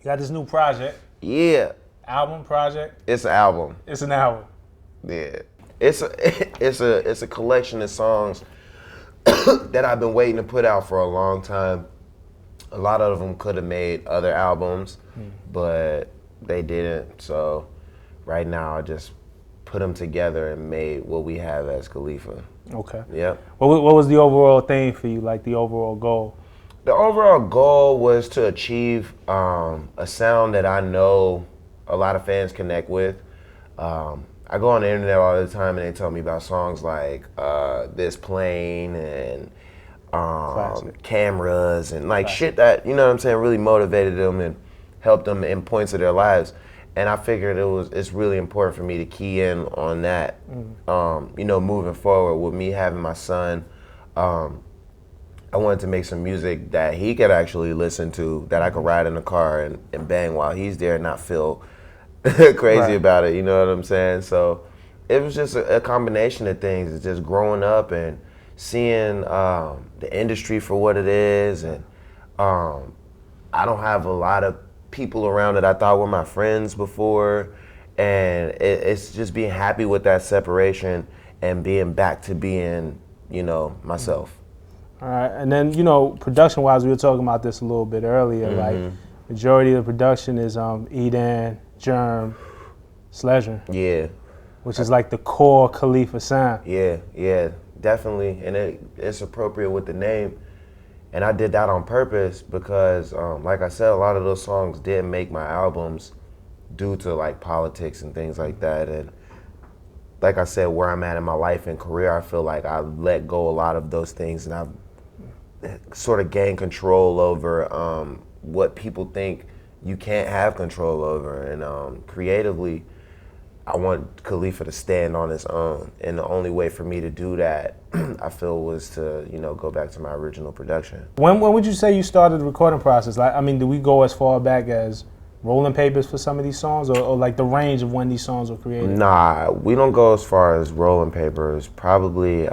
You got this new project. Yeah. Album project? It's an album. It's an album. Yeah. It's a collection of songs that I've been waiting to put out for a long time. A lot of them could have made other albums, but they didn't. So right now I just put them together and made what we have as Khalifa. Okay. Yep. What was the overall thing for you, like the overall goal? The overall goal was to achieve a sound that I know a lot of fans connect with. I go on the internet all the time and they tell me about songs like This Plane and Cameras and like shit that, you know what I'm saying, really motivated them and helped them in points of their lives. And I figured it's really important for me to key in on that, you know, moving forward with me having my son. I wanted to make some music that he could actually listen to, that I could ride in the car and bang while he's there and not feel crazy about it, you know what I'm saying? So it was just a combination of things. It's just growing up and seeing the industry for what it is. And I don't have a lot of people around that I thought were my friends before. And it's just being happy with that separation and being back to being, you know, myself. All right, and then, you know, production-wise, we were talking about this a little bit earlier. Like, majority of the production is Eden, Germ, Sledger. Yeah. Which is like the core Khalifa sound. Yeah, definitely. And it's appropriate with the name. And I did that on purpose because, like I said, a lot of those songs didn't make my albums due to like politics and things like that. And like I said, where I'm at in my life and career, I feel like I let go a lot of those things and I've sort of gained control over what people think you can't have control over. And creatively, I want Khalifa to stand on his own. And the only way for me to do that, I feel, was to, you know, go back to my original production. When would you say you started the recording process? Like, I mean, do we go as far back as rolling papers for some of these songs, or like the range of when these songs were created? Nah, we don't go as far as rolling papers. Probably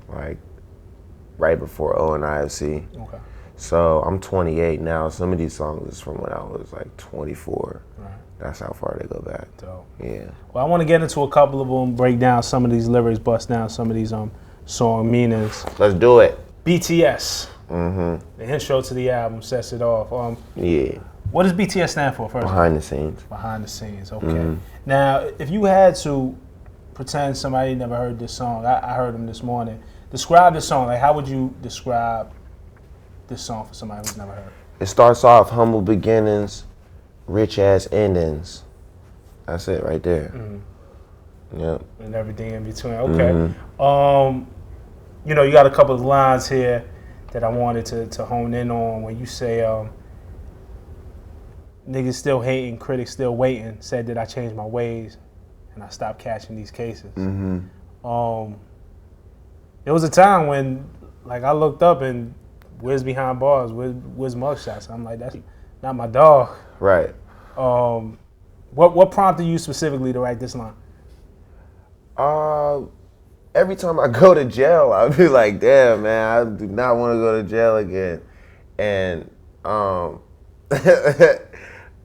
like right before O and IFC. Okay. So I'm 28 now. Some of these songs is from when I was like 24. Right. That's how far they go back. Dope. Yeah. Well, I want to get into a couple of them, break down some of these lyrics, bust down some of these song meanings. Let's do it. BTS. The intro to the album sets it off. Yeah. What does BTS stand for first? Behind the scenes. Behind the scenes, okay. Now, if you had to pretend somebody never heard this song, I heard them this morning. Describe this song. Like, how would you describe this song for somebody who's never heard? It starts off humble beginnings, rich ass endings. That's it right there. Yep. And everything in between. Okay. You know, you got a couple of lines here that I wanted to hone in on when you say, niggas still hating, critics still waiting, said that I changed my ways and I stopped catching these cases. There was a time when, like, I looked up and Wiz behind bars, Wiz mugshots. I'm like, that's not my dog. Right. What prompted you specifically to write this line? Every time I go to jail, I'll be like, damn, man, I do not want to go to jail again. And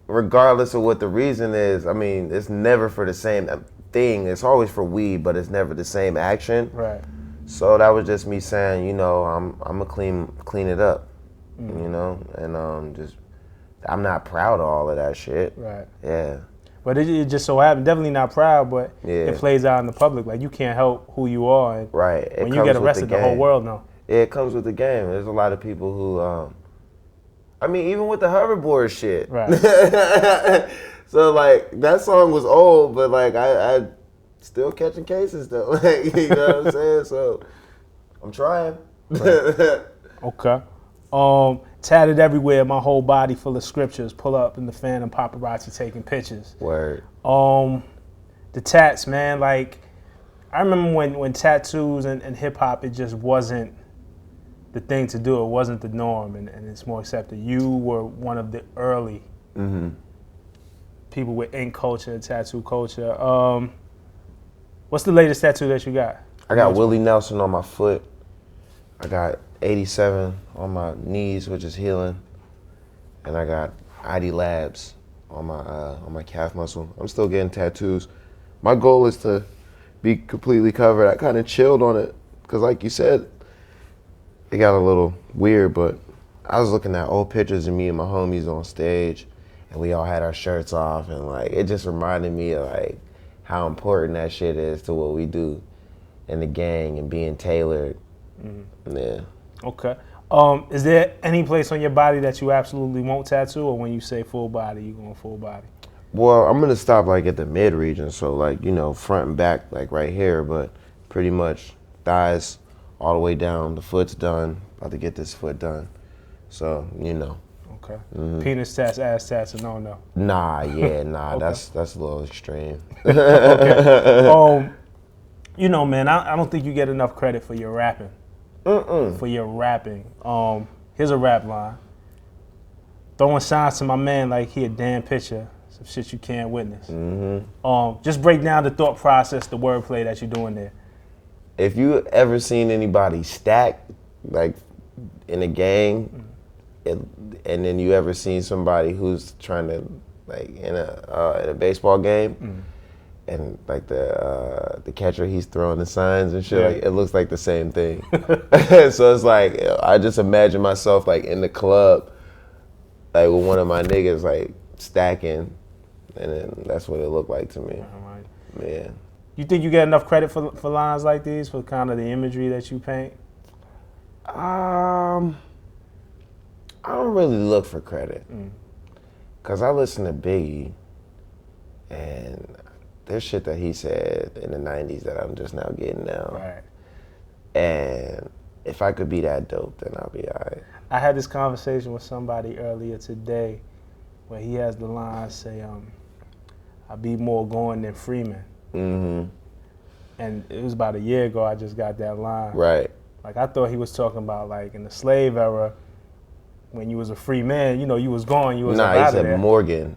regardless of what the reason is, I mean, it's never for the same thing. It's always for weed, but it's never the same action. Right. So that was just me saying, you know, I'm gonna clean it up, you know, and just I'm not proud of all of that shit. Right. Yeah. But it just so happened, definitely not proud, but Yeah. it plays out in the public. Like, you can't help who you are. And Right. when you get arrested, the whole world know. Yeah, it comes with the game. There's a lot of people who, I mean, even with the hoverboard shit. Right. So, like, that song was old, but, like, I still catching cases, though. Like, you know what I'm saying? So, I'm trying. Right. Okay. Tatted everywhere, my whole body full of scriptures. Pull up in the Phantom, paparazzi taking pictures. Word. The tats, man, like, I remember when tattoos and hip hop, it just wasn't the thing to do. It wasn't the norm, and it's more accepted. You were one of the early people with ink culture and tattoo culture. What's the latest tattoo that you got? I got Willie Nelson on my foot. I got 87 on my knees, which is healing. And I got ID Labs on my calf muscle. I'm still getting tattoos. My goal is to be completely covered. I kind of chilled on it because, like you said, it got a little weird. But I was looking at old pictures of me and my homies on stage, and we all had our shirts off, and like it just reminded me of like how important that shit is to what we do in the gang and being tailored. Mm-hmm. Yeah. Okay. Is there any place on your body that you absolutely won't tattoo, or when you say full body, you going full body? Well, I'm gonna stop like at the mid region, so like, you know, front and back, like right here, but pretty much thighs all the way down. The foot's done. About to get this foot done. So, you know. Okay. Mm-hmm. Penis tats, ass tats, and no. Nah. Okay. That's a little extreme. Okay. You know, man, I don't think you get enough credit for your rapping. For your rapping. Here's a rap line. Throwing signs to my man like he a damn picture. Some shit you can't witness. Mm-hmm. Just break down the thought process, the wordplay that you're doing there. If you ever seen anybody stack, like in a gang, and then you ever seen somebody who's trying to, like in a baseball game, and like the catcher, he's throwing the signs and shit, like it looks like the same thing. So it's like, I just imagine myself like in the club, like with one of my niggas like stacking, and then that's what it looked like to me. Right. Yeah. You think you get enough credit for lines like these, for kind of the imagery that you paint? I don't really look for credit, cause I listen to Biggie, and there's shit that he said in the 90s that I'm just now getting now. Right. And if I could be that dope, then I'll be all right. I had this conversation with somebody earlier today where he has the line say, I be more going than Freeman. Mm-hmm. And it was about a year ago I just got that line. Right. Like I thought he was talking about like in the slave era, when you was a free man, you know, you was gone, you was out of there. Nah, he said Morgan.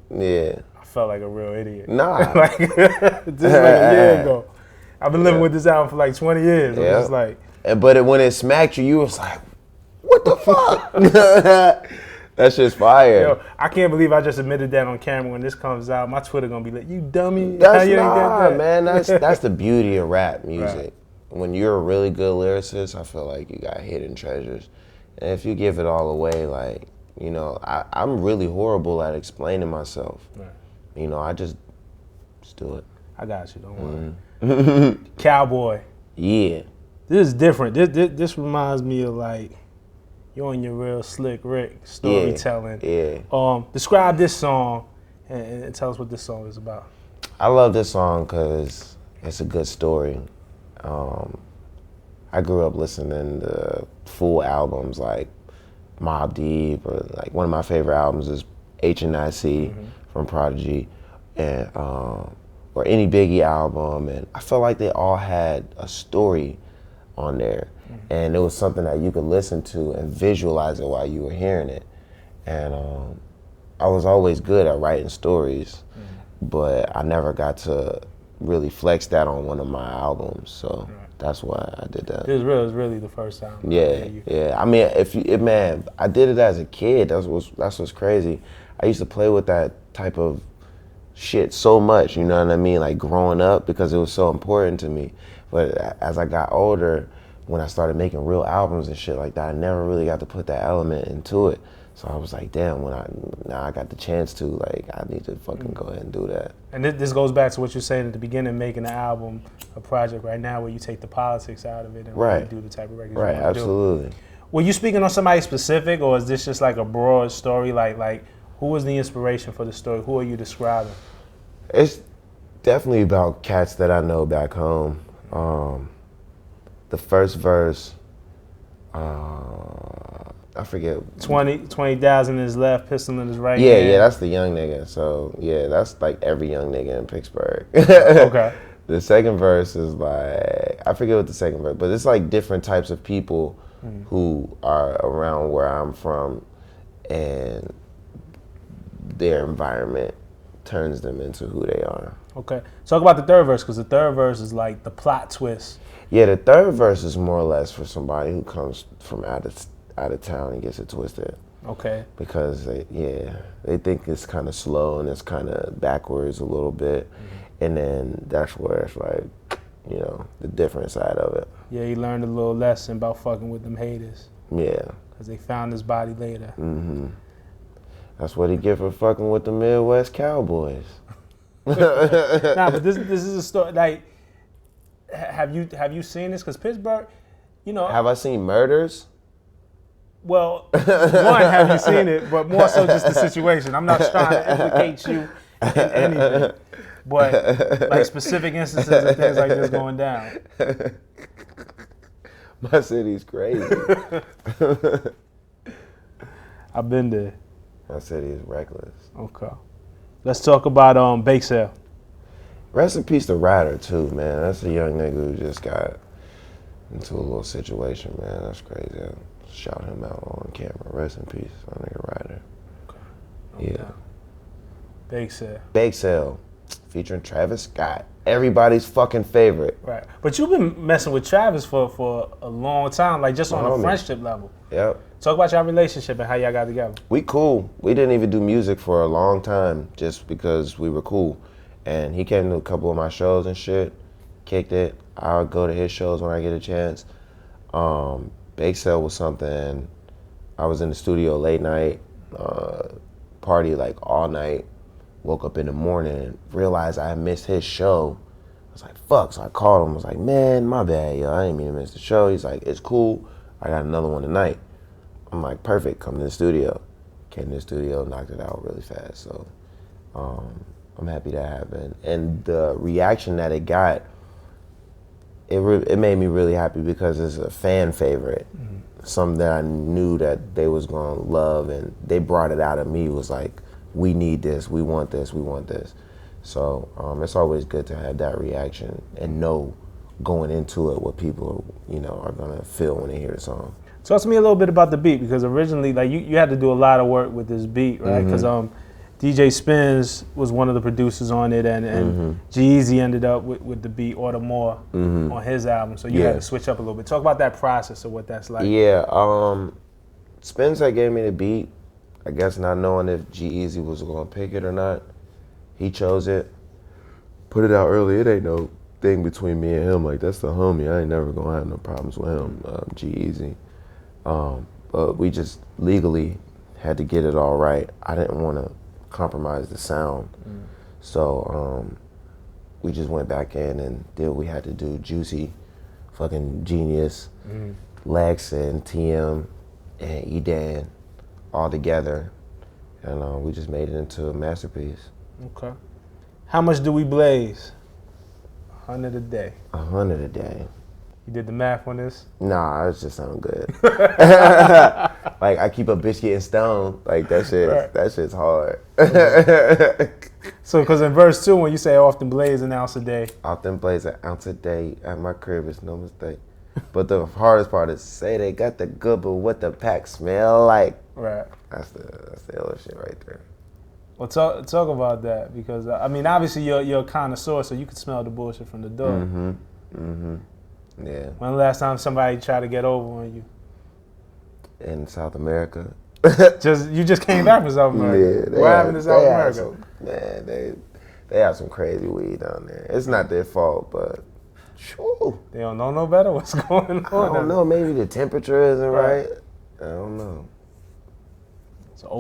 Yeah. I felt like a real idiot. Nah. Like, this is like a year ago. I've been living with this album for like 20 years. Yeah. I'm just like. But when it smacked you, you was like, what the fuck? That shit's fire. Yo, I can't believe I just admitted that on camera. When this comes out, my Twitter gonna be like, you dummy. That's man. That's the beauty of rap music. Right. When you're a really good lyricist, I feel like you got hidden treasures. And if you give it all away, like, you know, I'm really horrible at explaining myself. Right. You know, I just do it. I got you, don't worry. Cowboy. Yeah. This is different. This reminds me of like, you on your real slick Rick storytelling. Yeah. Describe this song and tell us what this song is about. I love this song because it's a good story. I grew up listening to full albums like Mobb Deep, or like one of my favorite albums is H&IC from Prodigy, and or any Biggie album, and I felt like they all had a story on there, and it was something that you could listen to and visualize it while you were hearing it. And I was always good at writing stories, but I never got to really flex that on one of my albums, so that's why I did that. It was really the first time. Yeah. I mean, man, I did it as a kid. That's what's crazy. I used to play with that type of shit so much, you know what I mean? Like growing up, because it was so important to me. But as I got older, when I started making real albums and shit like that, I never really got to put that element into it. So I was like, damn, now I got the chance to, like, I need to fucking go ahead and do that. And this goes back to what you're saying at the beginning, making an album, a project right now where you take the politics out of it and really do the type of records you want to do. Right, absolutely. Were you speaking on somebody specific, or is this just like a broad story? Like who was the inspiration for the story? Who are you describing? It's definitely about cats that I know back home. The first verse, I forget. 20,000 is left, pistol in his right hand. Yeah, that's the young nigga. So yeah, that's like every young nigga in Pittsburgh. Okay. The second verse is like, I forget what the second verse, but it's like different types of people who are around where I'm from, and their environment turns them into who they are. Okay. Talk about the third verse, because the third verse is like the plot twist. Yeah, the third verse is more or less for somebody who comes from out of town and gets it twisted. Okay. Because they think it's kind of slow and it's kind of backwards a little bit, and then that's where it's like, you know, the different side of it. Yeah, he learned a little lesson about fucking with them haters. Yeah. Because they found his body later. Mm-hmm. That's what he get for fucking with the Midwest Cowboys. Nah, but this is a story. Like, have you seen this? Because Pittsburgh, you know. Have I seen murders? Well, one, have you seen it? But more so just the situation. I'm not trying to implicate you in anything. But like specific instances of things like this going down. My city's crazy. I've been there. My city is reckless. Okay. Let's talk about bake sale. Rest in peace to Ryder too, man. That's a young nigga who just got into a little situation, man. That's crazy. I'll shout him out on camera. Rest in peace, my nigga Ryder. Okay. Yeah. Bake sale. Bake Sale, featuring Travis Scott. Everybody's fucking favorite. Right. But you've been messing with Travis for a long time, like just on a friendship level. Yep. Talk about your relationship and how y'all got together. We cool. We didn't even do music for a long time just because we were cool. And he came to a couple of my shows and shit, kicked it. I'll go to his shows when I get a chance. Bake Sale was something, I was in the studio late night, party like all night, woke up in the morning, realized I missed his show. I was like, fuck, so I called him, I was like, man, my bad, yo, I didn't mean to miss the show. He's like, it's cool, I got another one tonight. I'm like, perfect, come to the studio. Came to the studio, knocked it out really fast, so I'm happy that happened. And the reaction that it got, it made me really happy because it's a fan favorite. Something that I knew that they was gonna love, and they brought it out of me. It was like, we need this, we want this, we want this. So it's always good to have that reaction and know going into it what people, you know, are gonna feel when they hear the song. Talk to me a little bit about the beat, because originally, like you had to do a lot of work with this beat, right? Because DJ Spins was one of the producers on it, and G-Eazy ended up with the beat Order More on his album, so you had to switch up a little bit. Talk about that process of what that's like. Yeah, Spins that gave me the beat, I guess not knowing if G-Eazy was gonna pick it or not. He chose it, put it out early. It ain't no thing between me and him, like that's the homie. I ain't never gonna have no problems with him, G-Eazy. But we just legally had to get it all right. I didn't want to compromise the sound. So we just went back in and did what we had to do. Juicy, fucking Genius, Lex and TM and Edan all together. And we just made it into a masterpiece. Okay. How much do we blaze? 100 a day. 100 a day. You did the math on this? Nah, it just sound good. Like I keep a biscuit and stone. Like that shit, that shit's hard. So, because in verse 2, when you say often blaze an ounce a day. Often blaze an ounce a day at my crib is no mistake. But the hardest part is say they got the good, but what the pack smell like. Right. That's the other shit right there. Well, talk about that, because I mean, obviously you're a connoisseur, so you can smell the bullshit from the door. Yeah. When the last time somebody tried to get over on you? In South America. You just came back from South America. Yeah, what happened in South America? Man, they have some crazy weed down there. It's not their fault, but shoo. They don't know no better. What's going on? I don't know. Maybe the temperature isn't right. I don't know.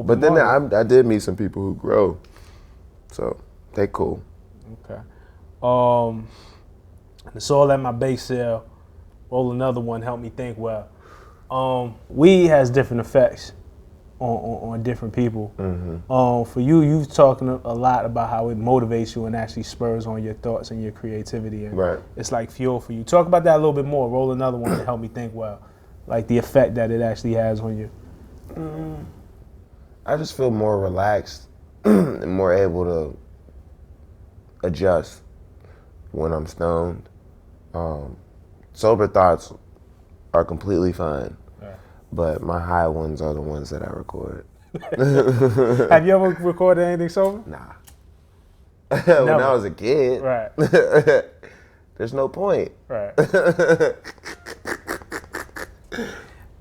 But then I did meet some people who grow, so they cool. Okay. It's all at my bake sale. Roll another one. Help me think well. Weed has different effects on different people. For you, you've talking a lot about how it motivates you and actually spurs on your thoughts and your creativity, and it's like fuel for you. Talk about that a little bit more. Roll another one to help me think well, like the effect that it actually has on you. I just feel more relaxed and more able to adjust when I'm stoned. Sober thoughts are completely fine, but my high ones are the ones that I record. Have you ever recorded anything sober? Nah. When I was a kid. Right. There's no point. Right.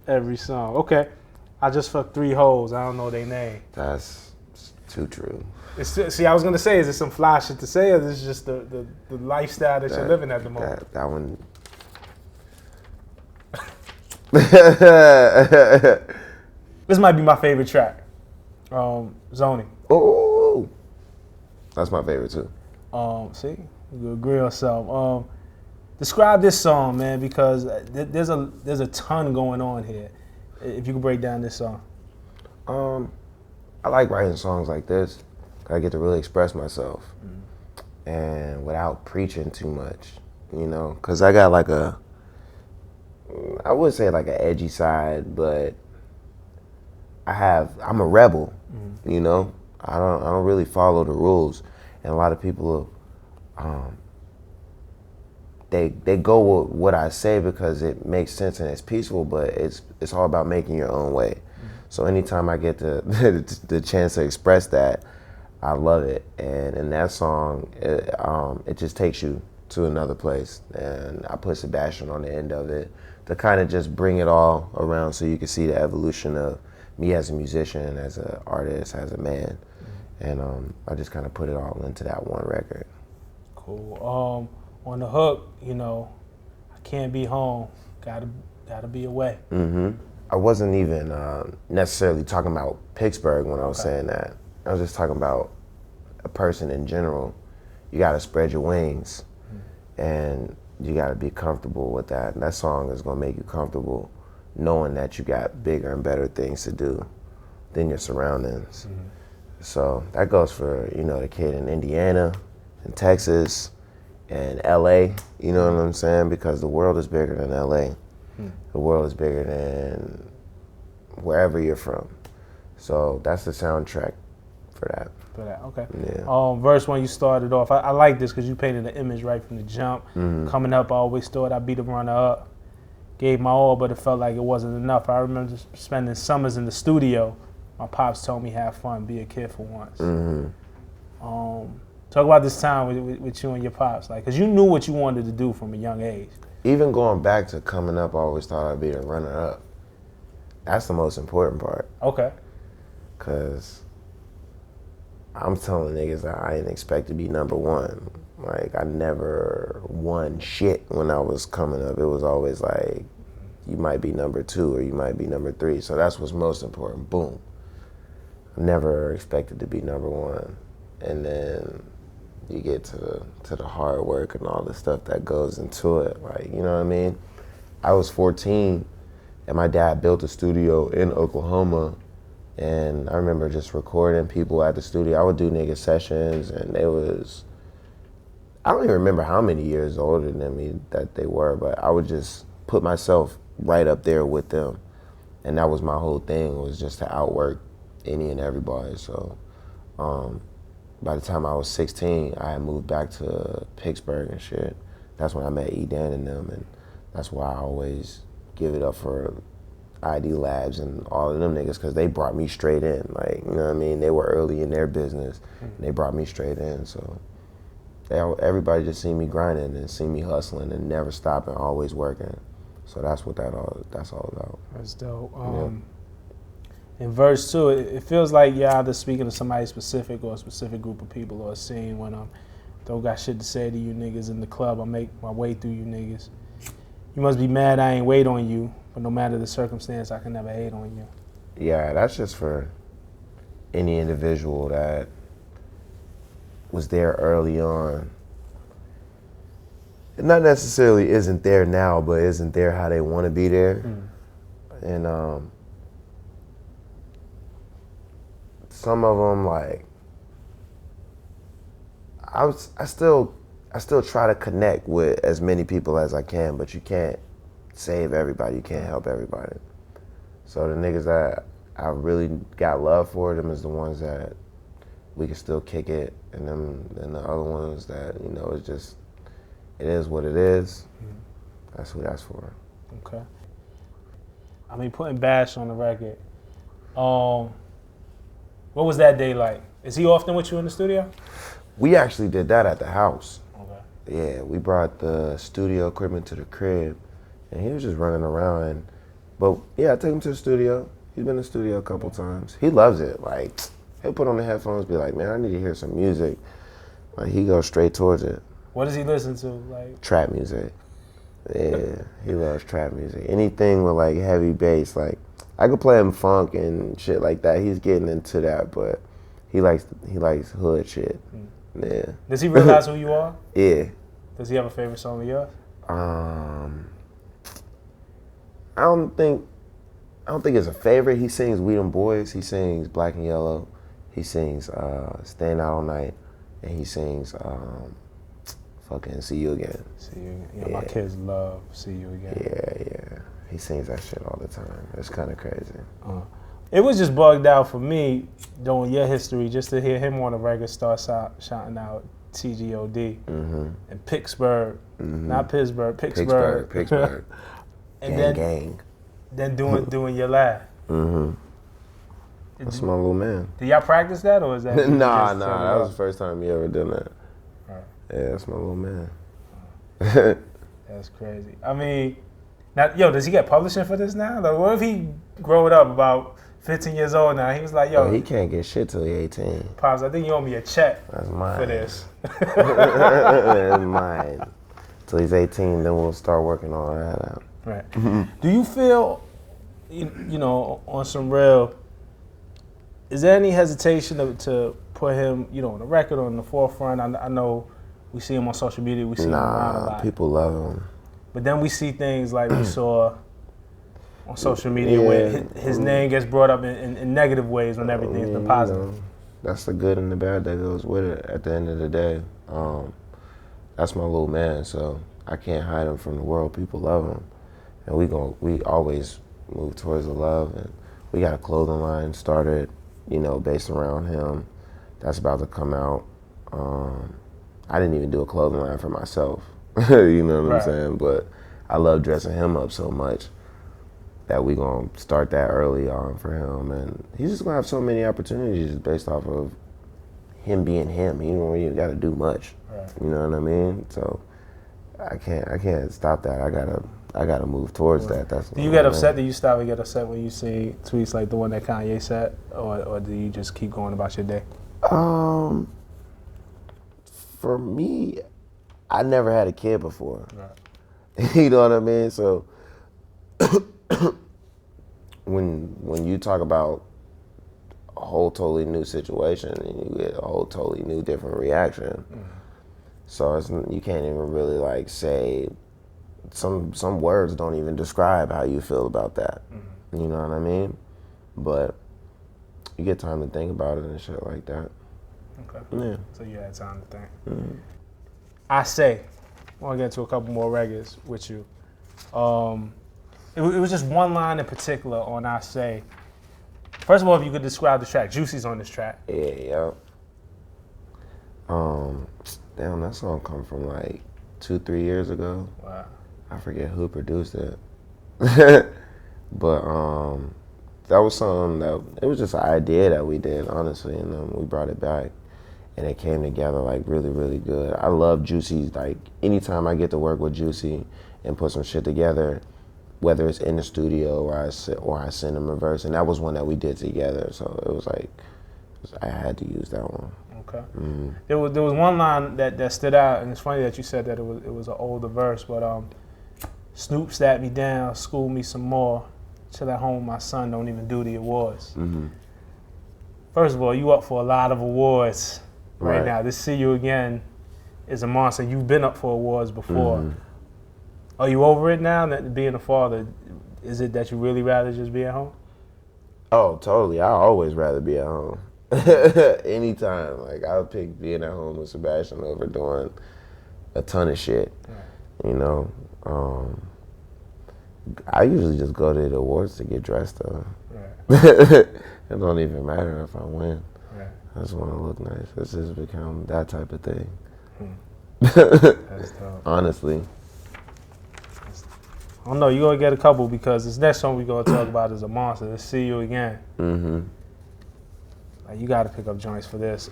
Every song. Okay. I just fucked 3 hoes. I don't know their name. That's too true. See, I was gonna say, is it some fly shit to say, or is this just the lifestyle that you're living at the moment? That one. This might be my favorite track. Zoney. Oh, that's my favorite too. See, you agree on something. Describe this song, man, because there's a ton going on here. If you could break down this song. I like writing songs like this. I get to really express myself, and without preaching too much, you know. Cause I got like I would say like an edgy side, but I'm a rebel, you know. I don't really follow the rules, and a lot of people, they go with what I say because it makes sense and it's peaceful, but it's all about making your own way. So anytime I get the chance to express that, I love it. And in that song, it just takes you to another place. And I put Sebastion on the end of it to kind of just bring it all around so you can see the evolution of me as a musician, as an artist, as a man. And I just kind of put it all into that one record. Cool. On the hook, you know, I can't be home, gotta be away. I wasn't even necessarily talking about Pittsburgh when I was saying that. I was just talking about a person in general. You gotta spread your wings, and you gotta be comfortable with that. And that song is gonna make you comfortable knowing that you got bigger and better things to do than your surroundings. So that goes for, you know, the kid in Indiana, in Texas, and LA, you know what I'm saying? Because the world is bigger than LA. The world is bigger than wherever you're from. So that's the soundtrack for that. Okay. Yeah. Verse 1, you started off. I like this because you painted an image right from the jump. Coming up, I always thought I'd be the runner-up. Gave my all, but it felt like it wasn't enough. I remember spending summers in the studio. My pops told me, have fun, be a kid for once. Talk about this time with you and your pops, like, because you knew what you wanted to do from a young age. Even going back to coming up, I always thought I'd be the runner-up. That's the most important part. Okay. Because I'm telling niggas that I didn't expect to be number one. Like, I never won shit when I was coming up. It was always like, you might be number 2 or you might be number 3. So that's what's most important. Boom. I never expected to be number 1. And then you get to the hard work and all the stuff that goes into it. Like, you know what I mean? I was 14 and my dad built a studio in Oklahoma, and I remember just recording people at the studio. I would do nigga sessions, and I don't even remember how many years older than me that they were, but I would just put myself right up there with them. And that was my whole thing, was just to outwork any and everybody. So by the time I was 16, I had moved back to Pittsburgh and shit. That's when I met E-Dan and them, and that's why I always give it up for ID Labs and all of them niggas, because they brought me straight in. Like, you know what I mean? They were early in their business, and they brought me straight in. So everybody just seen me grinding and seen me hustling and never stopping, always working. So that's what that's all about. That's dope. In verse 2, it feels like you're either speaking to somebody specific or a specific group of people or a scene when don't got shit to say to you niggas in the club. I make my way through you niggas. You must be mad I ain't wait on you, but no matter the circumstance, I can never hate on you. Yeah, that's just for any individual that was there early on. It not necessarily isn't there now, but isn't there how they want to be there. And some of them, like, I still try to connect with as many people as I can, but you can't save everybody. You can't help everybody. So the niggas that I really got love for, them is the ones that we can still kick it, and the other ones that, you know, it's just, it is what it is. That's who that's for. Okay. I mean, putting Bash on the record, what was that day like? Is he often with you in the studio? We actually did that at the house. Okay. Yeah, we brought the studio equipment to the crib, and he was just running around. But yeah, I took him to the studio. He's been in the studio a couple times. He loves it. Like, he'll put on the headphones, be like, man, I need to hear some music. Like, he goes straight towards it. What does he listen to? Like trap music. Yeah, he loves trap music. Anything with like heavy bass. Like, I could play him funk and shit like that. He's getting into that, but he likes hood shit. Yeah. Does he realize who you are? Yeah. Does he have a favorite song of yours? I don't think it's a favorite. He sings We Them Boys. He sings Black and Yellow. He sings Staying Out All Night, and he sings fucking See You Again. See You Again. Yeah, my kids love See You Again. Yeah. He sings that shit all the time. It's kind of crazy. It was just bugged out for me during your history just to hear him on the record start shouting out TGOD and Pittsburgh, not Pittsburgh, Pittsburgh. And gang. Then doing your laugh. That's my little man. Did y'all practice that or is that? Nah. That was the first time you ever done that. Right. Yeah, that's my little man. That's crazy. I mean, now, does he get publishing for this now? Like, what if he growing up about 15 years old now? He was like, he can't get shit till he's 18. Pops, I think you owe me a check. That's mine. For this. That's mine. Till he's 18, then we'll start working all that out. Right. Do you feel, on some real, is there any hesitation to put him, on the record or on the forefront? I know we see him on social media, we see him around a lot. People love him. But then we see things like we saw on social media where his name gets brought up in negative ways when everything's been positive. That's the good and the bad that goes with it at the end of the day. That's my little man, so I can't hide him from the world. People love him. And we always move towards the love. And we got a clothing line started, based around him. That's about to come out. I didn't even do a clothing line for myself. You know what I'm saying? But I love dressing him up so much that we gonna start that early on for him, and he's just gonna have so many opportunities based off of him being him. He don't really got to do much. Right. You know what I mean? So I can't stop that. I gotta move towards that. That's. Do you get upset? Do you stop and get upset when you see tweets like the one that Kanye said, or do you just keep going about your day? For me, I never had a kid before. Right. You know what I mean? So when you talk about a whole totally new situation and you get a whole totally new different reaction, so you can't even really like say some words don't even describe how you feel about that. You know what I mean? But you get time to think about it and shit like that. Okay. Yeah. So you had time to think. iSay. I want to get into a couple more records with you. It was just one line in particular on iSay. First of all, if you could describe the track. Juicy's on this track. Yeah. Damn, that song come from like 2-3 years ago. Wow. I forget who produced it. But that was something it was just an idea that we did, honestly, and we brought it back. And it came together like really, really good. I love Juicy. Like anytime I get to work with Juicy and put some shit together, whether it's in the studio or I send him a verse, and that was one that we did together. So it was like I had to use that one. Okay. There was one line that stood out, and it's funny that you said that it was an older verse, but Snoop sat me down, schooled me some more. Till at home, my son don't even do the awards. First of all, you up for a lot of awards. Right now, this See You Again is a monster. You've been up for awards before. Are you over it now, that being a father? Is it that you really rather just be at home? Oh, totally. I always rather be at home. Anytime. Like, I would pick being at home with Sebastion over doing a ton of shit. Right. You know? I usually just go to the awards to get dressed up. Right. It don't even matter if I win. I just want to look nice. It's just become that type of thing. That's tough. Honestly. I don't know. You're going to get a couple because this next song we're going to talk about is a monster. Let's See You Again. Like, you got to pick up joints for this.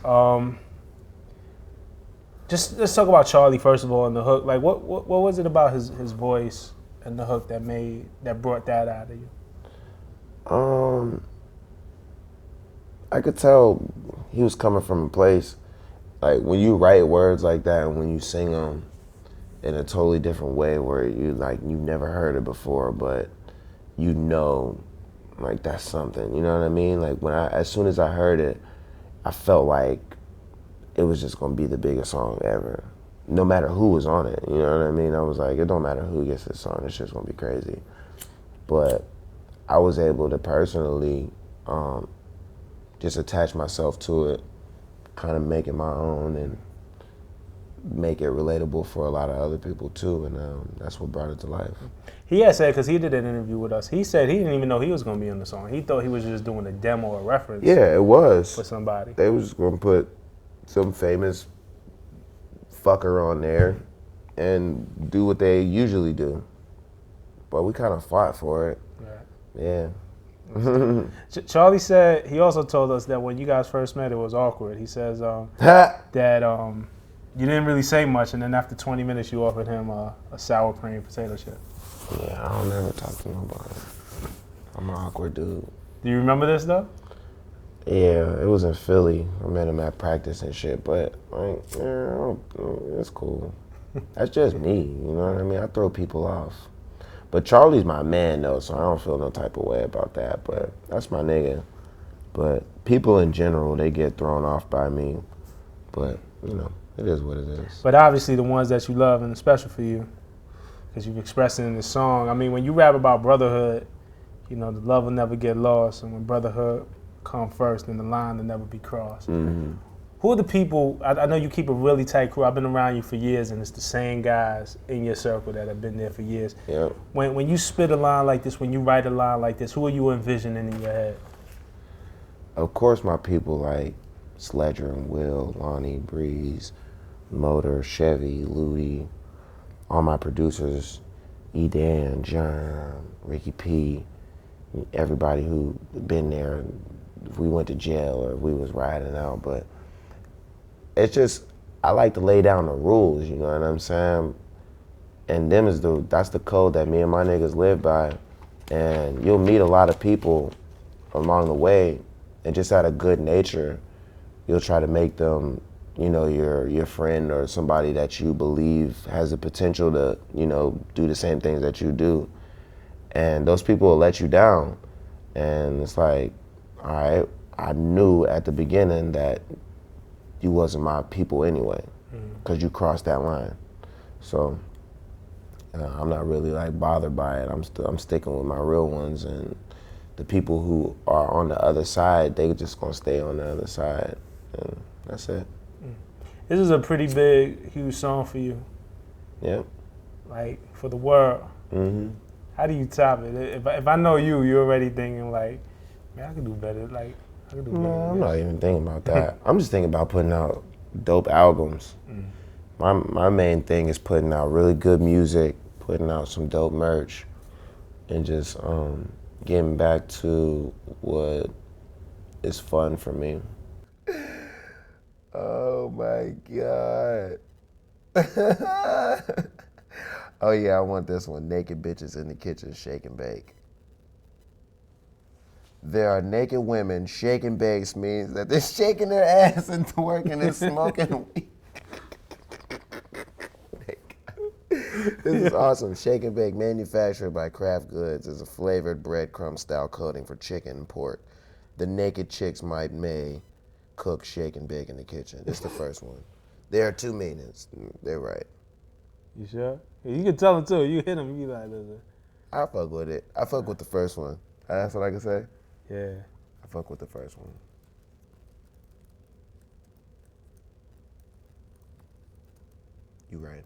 Just let's talk about Charlie first of all and the hook. Like, what was it about his voice and the hook that brought that out of you? I could tell he was coming from a place, like when you write words like that and when you sing them in a totally different way where you like you've never heard it before, but you know, like that's something. You know what I mean? Like as soon as I heard it, I felt like it was just gonna be the biggest song ever, no matter who was on it. You know what I mean? I was like, it don't matter who gets this song, it's just gonna be crazy. But I was able to personally just attach myself to it, kind of make it my own and make it relatable for a lot of other people too, and that's what brought it to life. He had said, because he did an interview with us, he said he didn't even know he was going to be on the song. He thought he was just doing a demo or reference. Yeah, it was. For somebody. They was just going to put some famous fucker on there and do what they usually do. But we kind of fought for it. Right. Yeah. Charlie said, he also told us that when you guys first met, it was awkward. He says that you didn't really say much, and then after 20 minutes, you offered him a sour cream potato chip. Yeah, I don't never talk to nobody. I'm an awkward dude. Do you remember this, though? Yeah, it was in Philly. I met him at practice and shit, but like, yeah, it's cool. That's just me, you know what I mean? I throw people off. But Charlie's my man, though, so I don't feel no type of way about that, but that's my nigga. But people in general, they get thrown off by me, but, you know, it is what it is. But obviously the ones that you love and special for you, because you've expressed it in the song. I mean, when you rap about brotherhood, you know, the love will never get lost, and when brotherhood come first, then the line will never be crossed. Mm-hmm. Who are the people, I know you keep a really tight crew, I've been around you for years, and it's the same guys in your circle that have been there for years. Yep. When you spit a line like this, when you write a line like this, who are you envisioning in your head? Of course, my people like Sledger and Will, Lonnie, Breeze, Motor, Chevy, Louie, all my producers, E-Dan, John, Ricky P, everybody who been there, if we went to jail or if we was riding out, but it's just, I like to lay down the rules, you know what I'm saying? And that's the code that me and my niggas live by. And you'll meet a lot of people along the way, and just out of good nature, you'll try to make them, you know, your friend or somebody that you believe has the potential to, you know, do the same things that you do. And those people will let you down. And it's like, all right, I knew at the beginning that you wasn't my people anyway, because you crossed that line. So I'm not really like bothered by it. I'm sticking with my real ones, and the people who are on the other side, they just gonna stay on the other side, and that's it. This is a pretty big, huge song for you. Yep. Like, for the world. Mm-hmm. How do you top it? If I know you, you're already thinking like, man, I could do better. Like, I could do better. No, I'm not even thinking about that. I'm just thinking about putting out dope albums. My main thing is putting out really good music, putting out some dope merch, and just getting back to what is fun for me. Oh my God. Oh yeah, I want this one. Naked bitches in the kitchen, shake and bake. There are naked women. Shake and bakes means that they're shaking their ass and twerking and smoking weed. This is awesome. Shake and bake, manufactured by Kraft Goods, is a flavored breadcrumb style coating for chicken and pork. The naked chicks may cook, shake, and bake in the kitchen. It's the first one. There are two meanings. They're right. You sure? You can tell them too. You hit them, you like, listen. I fuck with it. I fuck with the first one. That's what I can say? Yeah. I fuck with the first one. You right.